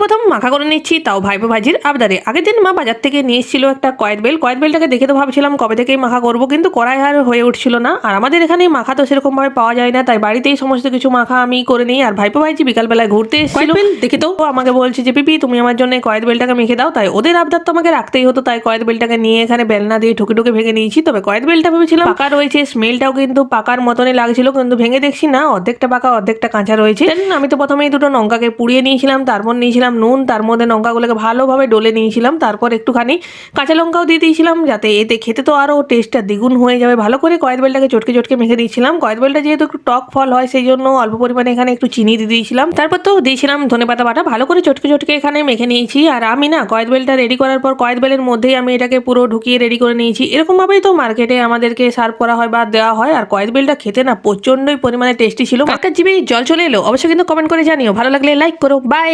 প্রথম মাখা করে নিচ্ছি, তাও ভাইপো ভাজির আবদারে। আগের দিন মা বাজার থেকে নিয়ে এসেছিল একটা কয়েদ বেলটাকে দেখে তো ভাবছিলাম কবে থেকেই মাখা করবো, কিন্তু করাই আর হয়ে উঠছিল না। আর আমাদের এখানে মাখা তো সেরকম ভাবে পাওয়া যায় না, তাই বাড়িতেই সমস্ত কিছু মাখা আমি করে নিই। আর ভাইপো ভাইজি বিকালবেলায় ঘুরতে এসেছিল, দেখে তো আমাকে বলছে যে পিপি তুমি আমার জন্য কয়েদ বেলটাকে মেখে দাও। তাই ওদের আবদার তো আমাকে রাখতেই হতো, তাই কয়েদ বেলটাকে নিয়ে এখানে বেলনা দিয়ে ঠুকে ঠুকে ভেঙে নিয়েছি। তবে কয়েদ বেলটা ভেবেছিলাম পাকা রয়েছে, স্মেলটাও কিন্তু পাকার মতনই লাগছিল, কিন্তু ভেঙে দেখছি না, অর্ধেকটা পাকা অর্ধেকটা কাঁচা রয়েছে। আমি তো প্রথমেই দুটো লঙ্কাকে পুড়িয়ে নিয়েছিলাম, তারপর নিয়েছিলাম নুন, তার মধ্যে লঙ্কাগুলোকে ভালোভাবে ডলে নিয়েছিলাম, তারপর একটুখানি কাঁচা লঙ্কাও দিয়ে দিয়েছিলাম, যাতে এতে খেতে তো আরও টেস্টটা দ্বিগুণ হয়ে যাবে। ভালো করে কয়েদ বেলটাকে চটকে চটকে মেখে দিয়েছিলাম। কয়েদ বেলটা যেহেতু একটু টক ফল হয়, সেই জন্য অল্প পরিমাণে এখানে একটু চিনি দিয়ে দিয়েছিলাম। তারপর তো দিয়েছিলাম ধনেপাতা বাটা। ভালো করে চটকে চটকে এখানে মেখে নিয়েছি। আর আমি না কয়েদ বেলটা রেডি করার পর কয়েদ বেলের মধ্যেই আমি এটাকে পুরো ঢুকিয়ে রেডি করে নিয়েছি। এরকমভাবেই তো মার্কেটে আমাদেরকে সার্ভ করা হয় বা দেওয়া হয়। আর কয়েদ বেলটা খেতে না প্রচণ্ডই পরিমাণে টেস্টি ছিল। একটা জিভে জল চলে এলো। অবশ্যই কিন্তু কমেন্ট করে জানিও, ভালো লাগলে লাইক করো। বাই।